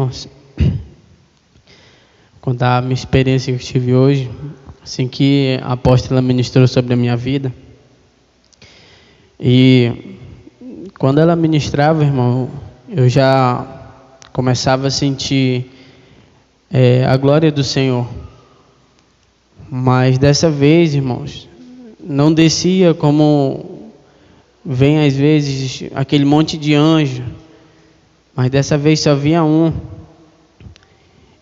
irmãos, contar a minha experiência que eu tive hoje, assim que a apóstola ministrou sobre a minha vida. E quando ela ministrava, irmão, eu já começava a sentir a glória do Senhor. Mas dessa vez, irmãos, não descia como vem às vezes aquele monte de anjo, mas dessa vez só vinha um.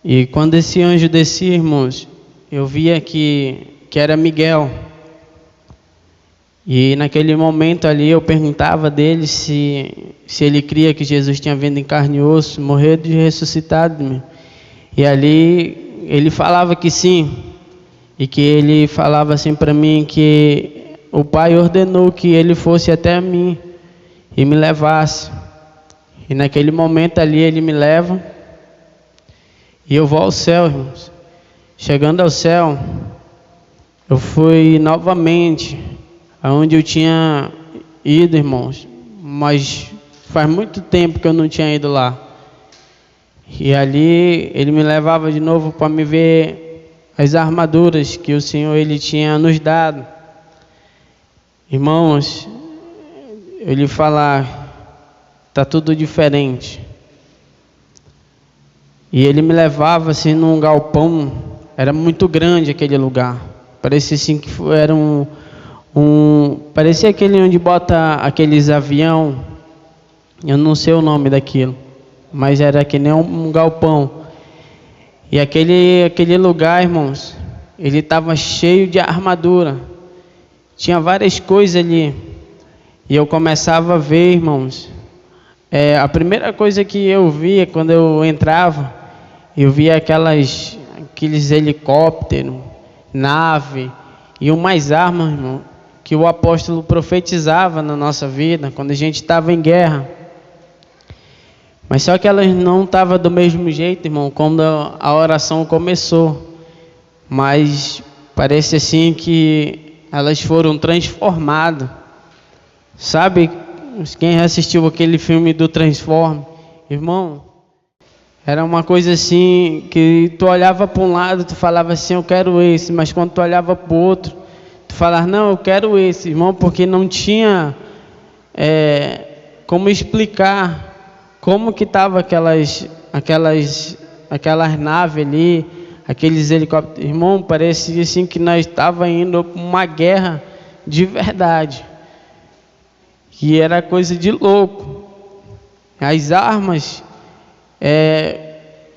E quando esse anjo descia, irmãos, eu via que era Miguel. E naquele momento ali eu perguntava dele se ele cria que Jesus tinha vindo em carne e osso, morreu e ressuscitado. E ali ele falava que sim. E que ele falava assim para mim que o Pai ordenou que ele fosse até mim e me levasse. E naquele momento ali ele me leva e eu vou ao céu, irmãos. Chegando ao céu, eu fui novamente aonde eu tinha ido, irmãos, mas faz muito tempo que eu não tinha ido lá. E ali ele me levava de novo para me ver as armaduras que o Senhor ele tinha nos dado. Irmãos, eu lhe falar, tá tudo diferente. E ele me levava assim num galpão, era muito grande aquele lugar. Parecia assim que era parecia aquele onde bota aqueles avião, eu não sei o nome daquilo, mas era que nem um galpão. E aquele lugar, irmãos, ele estava cheio de armadura. Tinha várias coisas ali. E eu começava a ver, irmãos. A primeira coisa que eu via quando eu entrava, eu via aqueles helicópteros, nave e umas armas, irmão, que o apóstolo profetizava na nossa vida quando a gente estava em guerra. Mas só que elas não estavam do mesmo jeito, irmão, quando a oração começou. Mas parece assim que elas foram transformadas. Sabe, quem assistiu aquele filme do Transform? Irmão, era uma coisa assim que tu olhava para um lado, tu falava assim, eu quero esse. Mas quando tu olhava para o outro, tu falava, não, eu quero esse, irmão, porque não tinha como explicar como que tava aquelas naves ali, aqueles helicópteros. Irmão, parecia assim que nós estávamos indo para uma guerra de verdade. E era coisa de louco. As armas,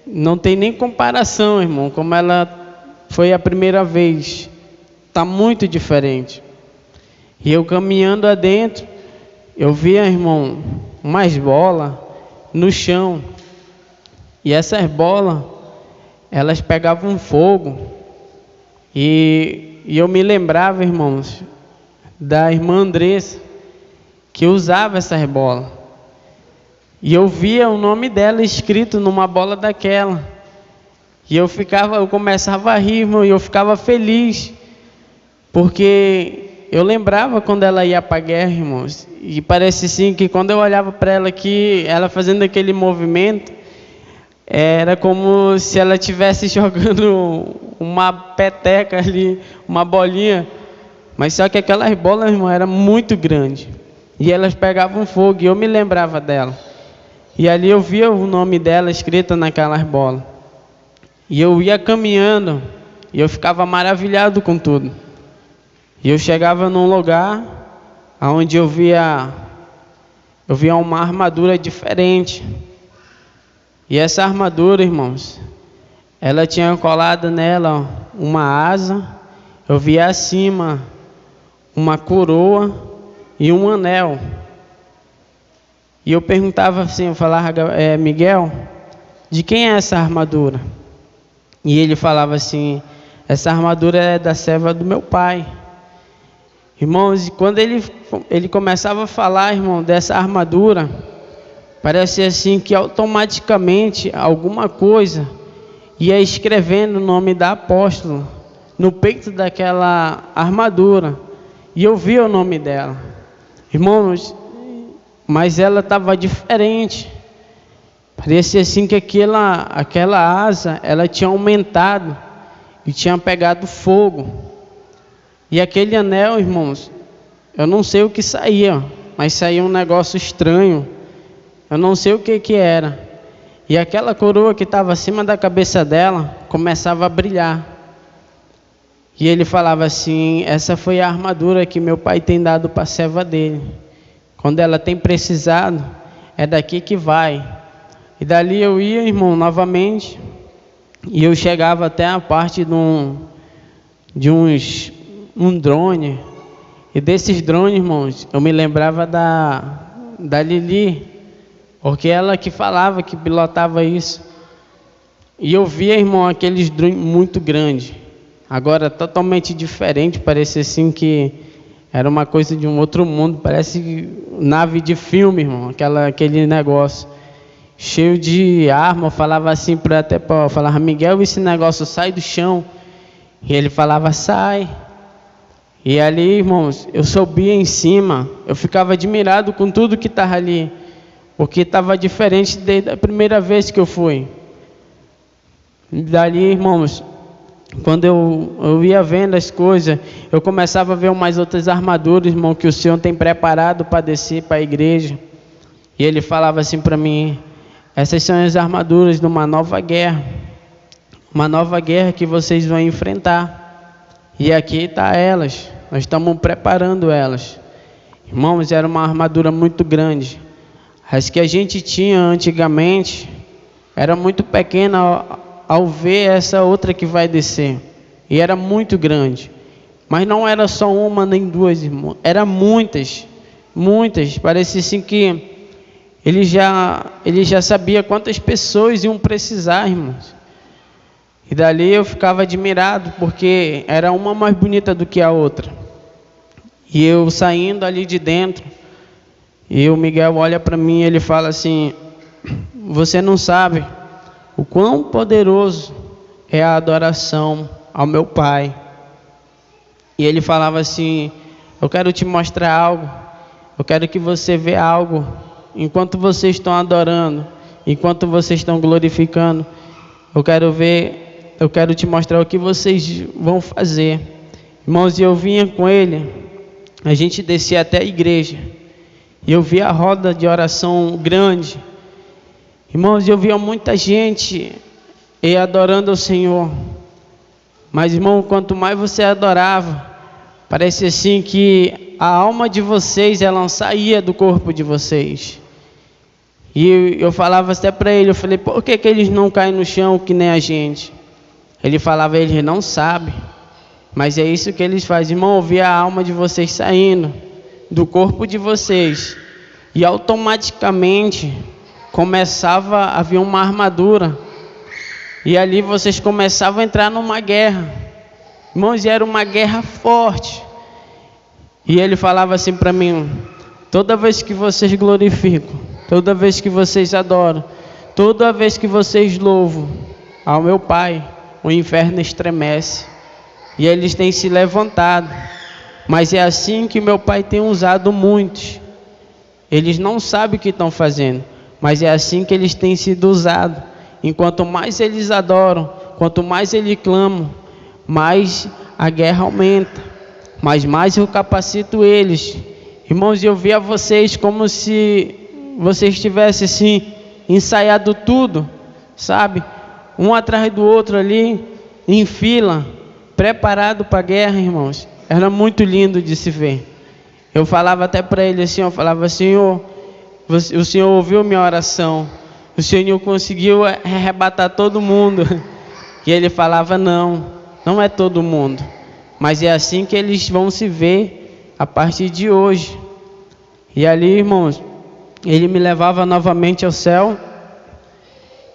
não tem nem comparação, irmão, como ela foi a primeira vez. Está muito diferente. E eu caminhando adentro, eu via, irmão, umas bolas no chão. E essas bolas, elas pegavam fogo. E eu me lembrava, irmãos, da irmã Andressa, que usava essas bolas. E eu via o nome dela escrito numa bola daquela. E eu começava a rir, irmão, e eu ficava feliz. Porque eu lembrava quando ela ia para a guerra, irmãos. E parece assim que quando eu olhava para ela aqui, ela fazendo aquele movimento, era como se ela estivesse jogando uma peteca ali, uma bolinha. Mas só que aquelas bolas, irmão, eram muito grandes. E elas pegavam fogo, e eu me lembrava dela. E ali eu via o nome dela escrito naquelas bolas. E eu ia caminhando, e eu ficava maravilhado com tudo. E eu chegava num lugar onde eu via uma armadura diferente. E essa armadura, irmãos, ela tinha colado nela uma asa. Eu via acima uma coroa e um anel. E eu perguntava assim, eu falava, Miguel, de quem é essa armadura? E ele falava assim, essa armadura é da serva do meu pai. Irmãos, e quando ele começava a falar, irmão, dessa armadura, parece assim que automaticamente alguma coisa ia escrevendo o nome da apóstola no peito daquela armadura. E eu via o nome dela. Irmãos, mas ela estava diferente. Parecia assim que aquela asa, ela tinha aumentado e tinha pegado fogo. E aquele anel, irmãos, eu não sei o que saía, mas saía um negócio estranho. Eu não sei o que era. E aquela coroa que estava acima da cabeça dela começava a brilhar. E ele falava assim: essa foi a armadura que meu pai tem dado para a serva dele. Quando ela tem precisado, é daqui que vai. E dali eu ia, irmão, novamente. E eu chegava até a parte de um drone. E desses drones, irmãos, eu me lembrava da Lili, porque ela que falava, que pilotava isso. E eu via, irmão, aqueles drones muito grandes. Agora totalmente diferente, parecia assim que era uma coisa de um outro mundo, parece nave de filme, irmão, aquele negócio cheio de arma. Eu falava assim falava: Miguel, esse negócio sai do chão. E ele falava: sai. E ali, irmãos, eu subia em cima, eu ficava admirado com tudo que estava ali, porque estava diferente desde a primeira vez que eu fui. E dali, irmãos, quando eu ia vendo as coisas, eu começava a ver umas outras armaduras, irmão, que o Senhor tem preparado para descer para a igreja. E ele falava assim para mim: essas são as armaduras de uma nova guerra que vocês vão enfrentar. E aqui está elas, nós estamos preparando elas. Irmãos, era uma armadura muito grande. As que a gente tinha antigamente era muito pequena ao ver essa outra que vai descer. E era muito grande. Mas não era só uma nem duas, irmãos. Era muitas. Parecia assim que ele já sabia quantas pessoas iam precisar, irmãos. E dali eu ficava admirado, porque era uma mais bonita do que a outra. E eu saindo ali de dentro, e o Miguel olha para mim e ele fala assim: você não sabe o quão poderoso é a adoração ao meu Pai. E ele falava assim: eu quero te mostrar algo, eu quero que você veja algo. Enquanto vocês estão adorando, enquanto vocês estão glorificando, eu quero te mostrar o que vocês vão fazer. Irmãos, e eu vinha com ele, a gente descia até a igreja, e eu via a roda de oração grande. Irmãos, eu via muita gente adorando ao Senhor. Mas, irmão, quanto mais você adorava, parecia assim que a alma de vocês, ela saía do corpo de vocês. E eu falava até para ele, eu falei: por que eles não caem no chão que nem a gente? Ele falava: eles não sabem, mas é isso que eles fazem. Irmão, eu via a alma de vocês saindo do corpo de vocês, e automaticamente começava a vir uma armadura, e ali vocês começavam a entrar numa guerra. Irmãos, e era uma guerra forte. E ele falava assim para mim: toda vez que vocês glorificam, toda vez que vocês adoram, toda vez que vocês louvam ao meu Pai, o inferno estremece. E eles têm se levantado. Mas é assim que meu Pai tem usado muitos. Eles não sabem o que estão fazendo, mas é assim que eles têm sido usados. Enquanto mais eles adoram, quanto mais eles clamam, mais a guerra aumenta, mas mais eu capacito eles. Irmãos, eu via vocês como se vocês tivessem assim ensaiado tudo, sabe? Um atrás do outro ali, em fila, preparado para a guerra, irmãos. Era muito lindo de se ver. Eu falava até para ele assim, eu falava: Senhor, o Senhor ouviu minha oração, o Senhor conseguiu arrebatar todo mundo. E ele falava: não é todo mundo, mas é assim que eles vão se ver a partir de hoje. E ali, irmãos, ele me levava novamente ao céu,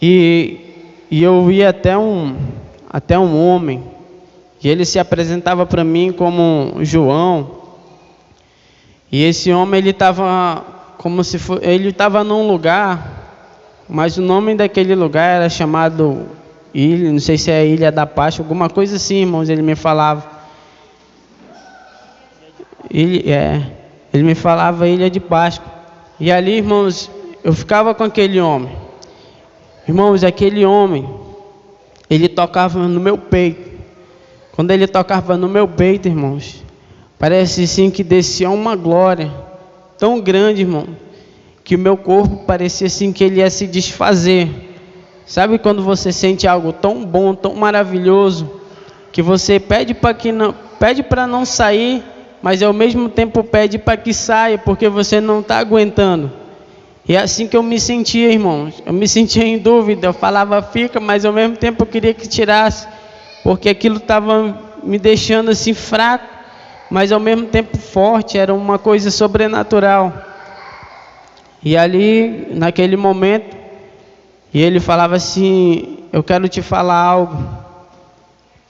e eu ia até um homem, e ele se apresentava para mim como João. E esse homem, ele estava como se fosse, ele estava num lugar, mas o nome daquele lugar era chamado Ilha, não sei se é Ilha da Páscoa, alguma coisa assim, irmãos. Ele me falava, ele me falava Ilha de Páscoa. E ali, irmãos, eu ficava com aquele homem. Irmãos, aquele homem, ele tocava no meu peito. Quando ele tocava no meu peito, irmãos, parece sim que descia uma glória tão grande, irmão, que o meu corpo parecia assim que ele ia se desfazer. Sabe quando você sente algo tão bom, tão maravilhoso, que você pede para não sair, mas ao mesmo tempo pede para que saia, porque você não está aguentando. E é assim que eu me sentia, irmãos. Eu me sentia em dúvida. Eu falava fica, mas ao mesmo tempo eu queria que tirasse, porque aquilo estava me deixando assim fraco, mas ao mesmo tempo forte. Era uma coisa sobrenatural. E ali, naquele momento, e ele falava assim: eu quero te falar algo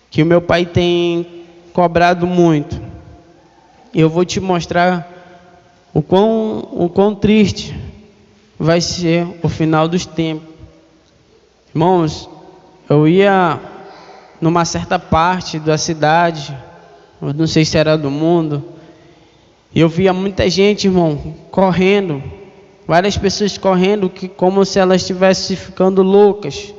que o meu pai tem cobrado muito. Eu vou te mostrar o quão triste vai ser o final dos tempos. Irmãos, eu ia numa certa parte da cidade, eu não sei se era do mundo, e eu via muita gente, irmão, correndo, várias pessoas correndo, como se elas estivessem ficando loucas.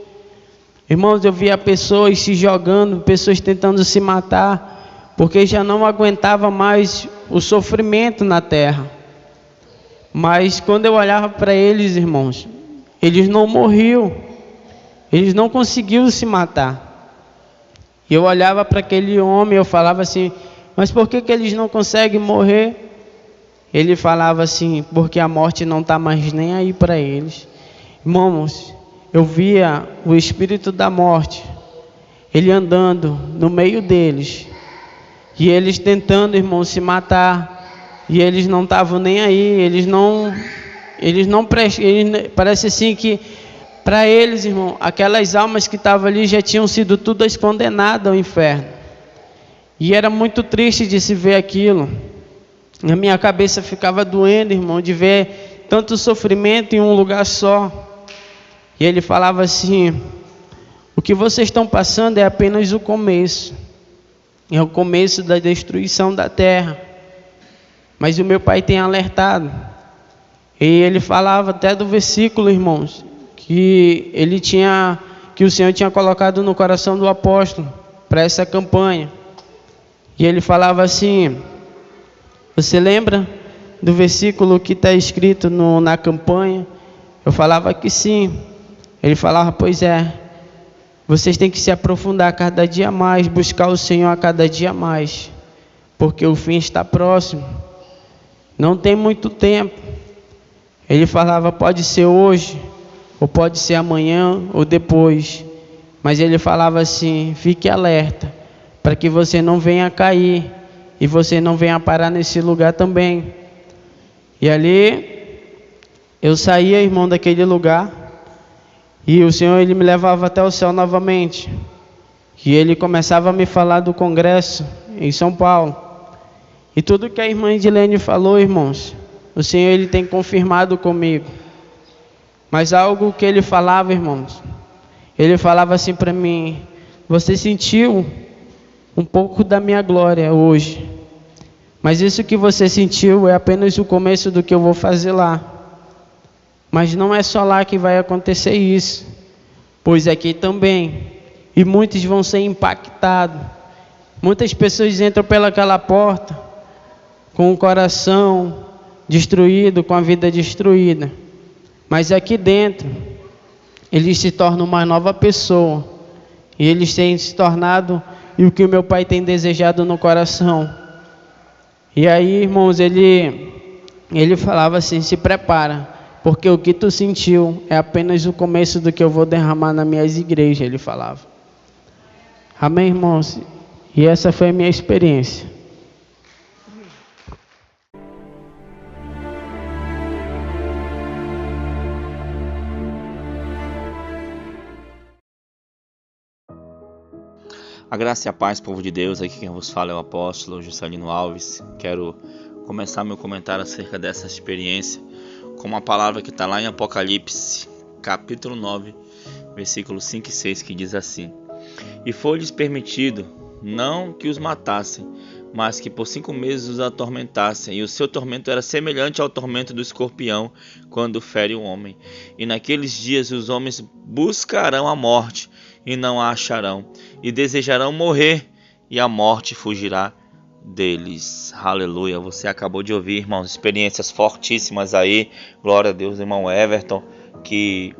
Irmãos, eu via pessoas se jogando, pessoas tentando se matar, porque já não aguentava mais o sofrimento na terra. Mas quando eu olhava para eles, irmãos, eles não morriam, eles não conseguiam se matar. E eu olhava para aquele homem, eu falava assim: mas por que eles não conseguem morrer? Ele falava assim: porque a morte não está mais nem aí para eles. Irmãos, eu via o espírito da morte, ele andando no meio deles, e eles tentando, irmãos, se matar. E eles não estavam nem aí, parece assim que para eles, irmão, aquelas almas que estavam ali já tinham sido todas condenadas ao inferno. E era muito triste de se ver aquilo. A minha cabeça ficava doendo, irmão, de ver tanto sofrimento em um lugar só. E ele falava assim: o que vocês estão passando é apenas o começo. É o começo da destruição da terra. Mas o meu pai tem alertado. E ele falava até do versículo, irmãos, que o Senhor tinha colocado no coração do apóstolo para essa campanha. E ele falava assim: você lembra do versículo que está escrito na campanha? Eu falava que sim. Ele falava: pois é, vocês têm que se aprofundar cada dia mais, buscar o Senhor a cada dia mais, porque o fim está próximo. Não tem muito tempo. Ele falava: pode ser hoje, ou pode ser amanhã, ou depois. Mas ele falava assim: fique alerta, para que você não venha cair, e você não venha parar nesse lugar também. E ali, eu saía, irmão, daquele lugar, e o Senhor, ele me levava até o céu novamente. E ele começava a me falar do congresso em São Paulo. E tudo que a irmã Edilene falou, irmãos, o Senhor, ele tem confirmado comigo. Mas algo que ele falava, irmãos, ele falava assim para mim: você sentiu um pouco da minha glória hoje, mas isso que você sentiu é apenas o começo do que eu vou fazer lá. Mas não é só lá que vai acontecer isso, pois aqui também. E muitos vão ser impactados. Muitas pessoas entram pelaquela porta com o coração destruído, com a vida destruída. Mas aqui dentro, eles se tornam uma nova pessoa. E eles têm se tornado e o que o meu pai tem desejado no coração. E aí, irmãos, ele falava assim: se prepara, porque o que tu sentiu é apenas o começo do que eu vou derramar nas minhas igrejas, ele falava. Amém, irmãos? E essa foi a minha experiência. A graça e a paz, povo de Deus. Aqui quem vos fala é o apóstolo Juscelino Alves. Quero começar meu comentário acerca dessa experiência com uma palavra que está lá em Apocalipse, capítulo 9, versículos 5 e 6, que diz assim: e foi-lhes permitido não que os matassem, mas que por 5 meses os atormentassem, e o seu tormento era semelhante ao tormento do escorpião quando fere o homem. E naqueles dias os homens buscarão a morte e não a acharão, e desejarão morrer, e a morte fugirá deles. Aleluia. Você acabou de ouvir, irmãos, experiências fortíssimas aí. Glória a Deus, irmão Everton, que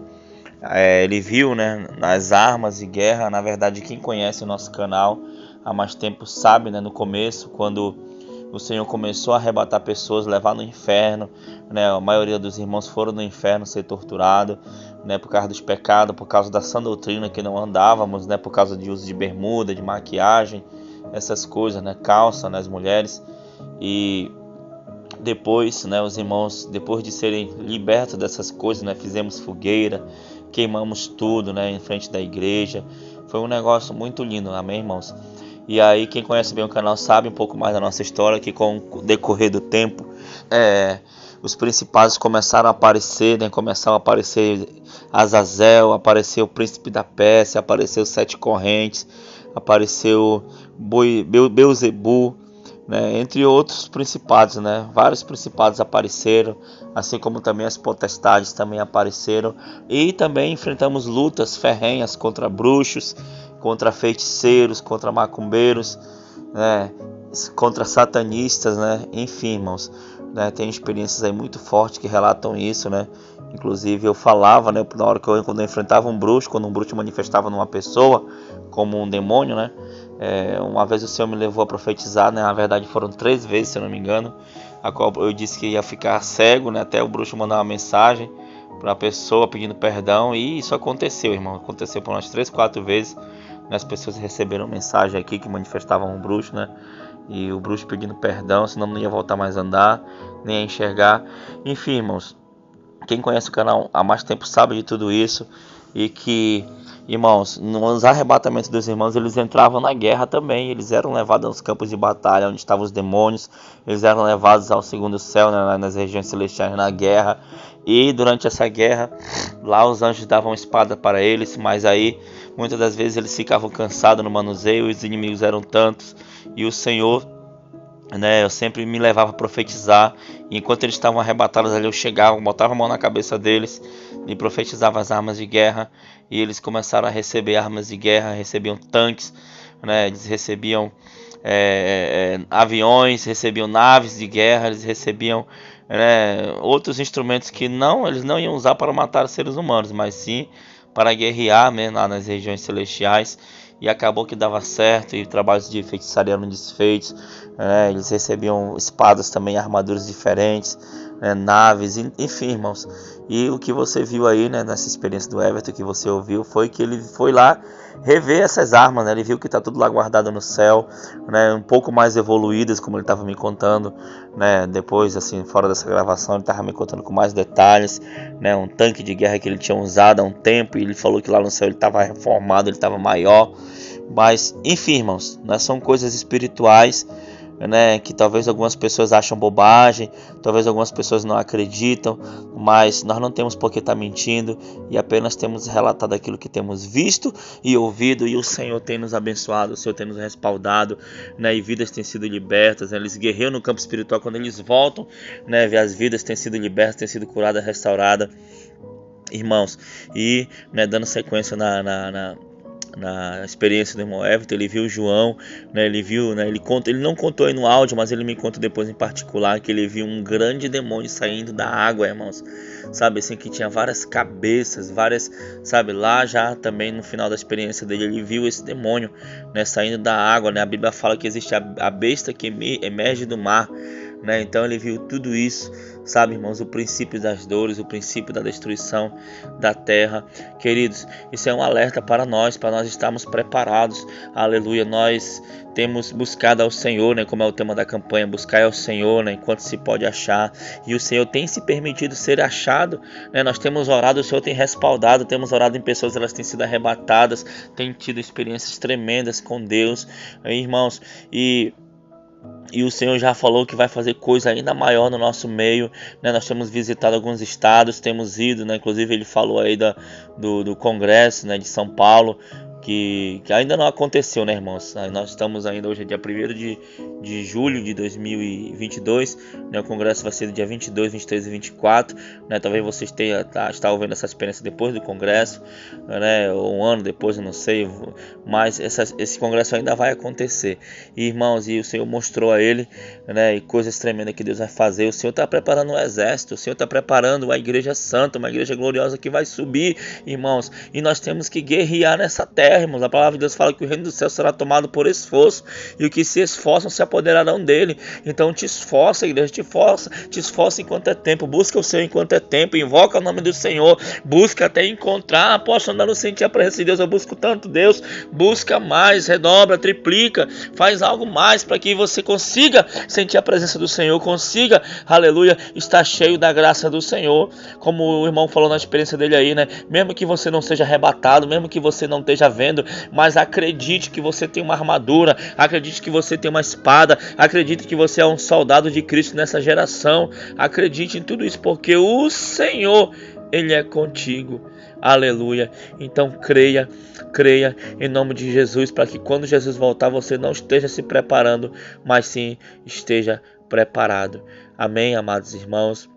ele viu, né, nas armas de guerra. Na verdade, quem conhece o nosso canal há mais tempo sabe, né, no começo, quando o Senhor começou a arrebatar pessoas, levar no inferno, né, a maioria dos irmãos foram no inferno ser torturado, né, por causa dos pecados, por causa da sã doutrina que não andávamos, né, por causa de uso de bermuda, de maquiagem, essas coisas, né, calça nas mulheres. E depois, né, os irmãos, depois de serem libertos dessas coisas, né, fizemos fogueira, queimamos tudo, né, em frente da igreja. Foi um negócio muito lindo, amém, irmãos? E aí, quem conhece bem o canal sabe um pouco mais da nossa história, que com o decorrer do tempo, os principados começaram a aparecer, né? Começaram a aparecer Azazel, apareceu o príncipe da Pérsia, apareceu 7 correntes, apareceu Beuzebu, né? Entre outros principados, né? Vários principados apareceram, assim como também as potestades também apareceram. E também enfrentamos lutas ferrenhas contra bruxos, contra feiticeiros, contra macumbeiros, né, contra satanistas, né, enfim, irmãos, né, tem experiências aí muito fortes que relatam isso, né. Inclusive eu falava, né, na hora que quando eu enfrentava um bruxo, quando um bruxo manifestava numa pessoa como um demônio, né, uma vez o Senhor me levou a profetizar, né, na verdade foram 3 vezes, se eu não me engano, a qual eu disse que ia ficar cego, né, até o bruxo mandar uma mensagem para a pessoa pedindo perdão, e isso aconteceu, irmão, aconteceu por umas 3, 4 vezes. As pessoas receberam mensagem aqui que manifestavam um bruxo, né? E o bruxo pedindo perdão, senão não ia voltar mais a andar, nem a enxergar. Enfim, irmãos, quem conhece o canal há mais tempo sabe de tudo isso. E que, irmãos, nos arrebatamentos dos irmãos, eles entravam na guerra também. Eles eram levados aos campos de batalha, onde estavam os demônios. Eles eram levados ao segundo céu, né, nas regiões celestiais, na guerra. E durante essa guerra, lá os anjos davam espada para eles, mas aí muitas das vezes eles ficavam cansados no manuseio, os inimigos eram tantos, e o Senhor, né, eu sempre me levava a profetizar, e enquanto eles estavam arrebatados ali, eu chegava, botava a mão na cabeça deles e profetizava as armas de guerra, e eles começaram a receber armas de guerra, recebiam tanques, né, eles recebiam aviões, recebiam naves de guerra, eles recebiam outros instrumentos que eles não iam usar para matar seres humanos, mas sim para guerrear, né, lá nas regiões celestiais. E acabou que dava certo, e trabalhos de feitiçaria eram desfeitos, eles recebiam espadas também, armaduras diferentes, naves, enfim, irmãos. E o que você viu aí, né, nessa experiência do Everton, que você ouviu, foi que ele foi lá rever essas armas, né? Ele viu que está tudo lá guardado no céu, né, um pouco mais evoluídas, como ele estava me contando, né, depois, assim, fora dessa gravação, ele estava me contando com mais detalhes, né, um tanque de guerra que ele tinha usado há um tempo, e ele falou que lá no céu ele estava reformado, ele estava maior. Mas, enfim, irmãos, né, são coisas espirituais, né, que talvez algumas pessoas acham bobagem, talvez algumas pessoas não acreditam, mas nós não temos por que estar mentindo, e apenas temos relatado aquilo que temos visto e ouvido, e o Senhor tem nos abençoado, o Senhor tem nos respaldado, né, e vidas têm sido libertas, né, eles guerreiam no campo espiritual, quando eles voltam, né, as vidas têm sido libertas, têm sido curadas, restauradas, irmãos. E, né, dando sequência na experiência do irmão Everton, ele viu o João, né, ele não contou aí no áudio, mas ele me conta depois em particular que ele viu um grande demônio saindo da água, irmãos, sabe, assim, que tinha várias cabeças, sabe, lá já também no final da experiência dele, ele viu esse demônio, né, saindo da água, né, a Bíblia fala que existe a besta que emerge do mar, né, então ele viu tudo isso, sabe, irmãos, o princípio das dores, o princípio da destruição da terra. Queridos, isso é um alerta para nós estarmos preparados, aleluia. Nós temos buscado ao Senhor, né, como é o tema da campanha, buscar ao Senhor, né, enquanto se pode achar, e o Senhor tem se permitido ser achado, né, nós temos orado, o Senhor tem respaldado, temos orado em pessoas, elas têm sido arrebatadas, têm tido experiências tremendas com Deus, irmãos, e o Senhor já falou que vai fazer coisa ainda maior no nosso meio, né? Nós temos visitado alguns estados, temos ido, né? Inclusive ele falou aí do Congresso, né, de São Paulo, que ainda não aconteceu, né, irmãos? Nós estamos ainda, hoje é dia 1º de julho de 2022, né? O congresso vai ser do dia 22, 23 e 24, né? Talvez vocês estão vendo essa experiência depois do congresso, né? Ou um ano depois, eu não sei, mas esse congresso ainda vai acontecer. E, irmãos, e o Senhor mostrou a ele, né? E coisas tremendas que Deus vai fazer. O Senhor está preparando um exército, o Senhor está preparando uma igreja santa, uma igreja gloriosa que vai subir, irmãos, e nós temos que guerrear nessa terra, irmãos. A palavra de Deus fala que o reino do céu será tomado por esforço, e os que se esforçam se apoderarão dele. Então te esforça, igreja, te esforça enquanto é tempo, busca o Senhor enquanto é tempo, invoca o nome do Senhor, busca até encontrar. Posso andar no sentir a presença de Deus, eu busco tanto Deus, busca mais, redobra, triplica, faz algo mais para que você consiga sentir a presença do Senhor, consiga, aleluia, estar cheio da graça do Senhor, como o irmão falou na experiência dele aí, né? Mesmo que você não seja arrebatado, mesmo que você não esteja vendo, mas acredite que você tem uma armadura, acredite que você tem uma espada, acredite que você é um soldado de Cristo nessa geração, acredite em tudo isso, porque o Senhor, Ele é contigo, aleluia. Então creia em nome de Jesus, para que quando Jesus voltar você não esteja se preparando, mas sim esteja preparado. Amém, amados irmãos?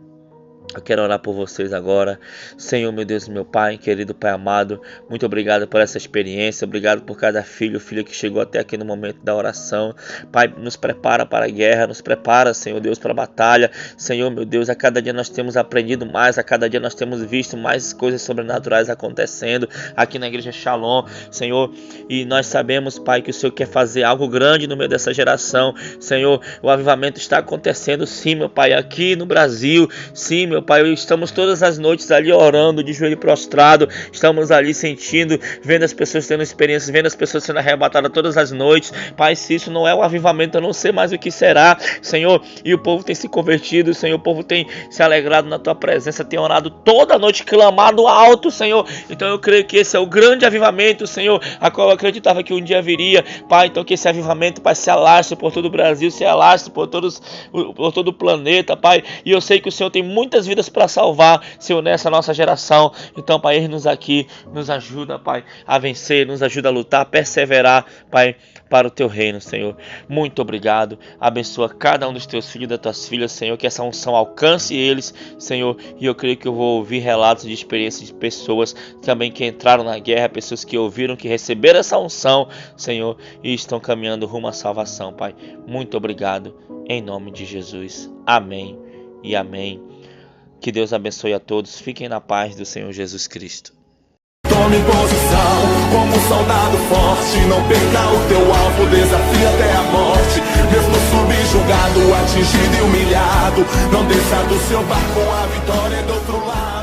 Eu quero orar por vocês agora. Senhor, meu Deus, meu Pai, querido Pai amado, muito obrigado por essa experiência, obrigado por cada filho, filha que chegou até aqui no momento da oração. Pai, nos prepara para a guerra, nos prepara, Senhor Deus, para a batalha. Senhor, meu Deus, a cada dia nós temos aprendido mais, a cada dia nós temos visto mais coisas sobrenaturais acontecendo aqui na Igreja Shalom, Senhor, e nós sabemos, Pai, que o Senhor quer fazer algo grande no meio dessa geração. Senhor, o avivamento está acontecendo, sim, meu Pai, aqui no Brasil, sim, meu Pai, estamos todas as noites ali orando, de joelho prostrado, estamos ali sentindo, vendo as pessoas tendo experiências, vendo as pessoas sendo arrebatadas todas as noites. Pai, se isso não é o avivamento, eu não sei mais o que será, Senhor. E o povo tem se convertido, Senhor, o povo tem se alegrado na Tua presença, tem orado toda noite, clamado alto, Senhor. Então eu creio que esse é o grande avivamento, Senhor, a qual eu acreditava que um dia viria, Pai. Então que esse avivamento, Pai, se alastre por todo o Brasil, se alastre por todo o planeta, Pai. E eu sei que o Senhor tem muitas vidas para salvar, Senhor, nessa nossa geração. Então, Pai, eis-nos aqui, nos ajuda, Pai, a vencer, nos ajuda a lutar, a perseverar, Pai, para o Teu reino, Senhor. Muito obrigado. Abençoa cada um dos Teus filhos e das Tuas filhas, Senhor, que essa unção alcance eles, Senhor. E eu creio que eu vou ouvir relatos de experiências de pessoas também que entraram na guerra, pessoas que ouviram, que receberam essa unção, Senhor, e estão caminhando rumo à salvação, Pai. Muito obrigado, em nome de Jesus. Amém e amém. Que Deus abençoe a todos. Fiquem na paz do Senhor Jesus Cristo. Tome posição como um soldado forte. Não perca o teu alvo, desafie até a morte. Mesmo subjugado, atingido e humilhado, não desça do seu barco, a vitória é do outro lado.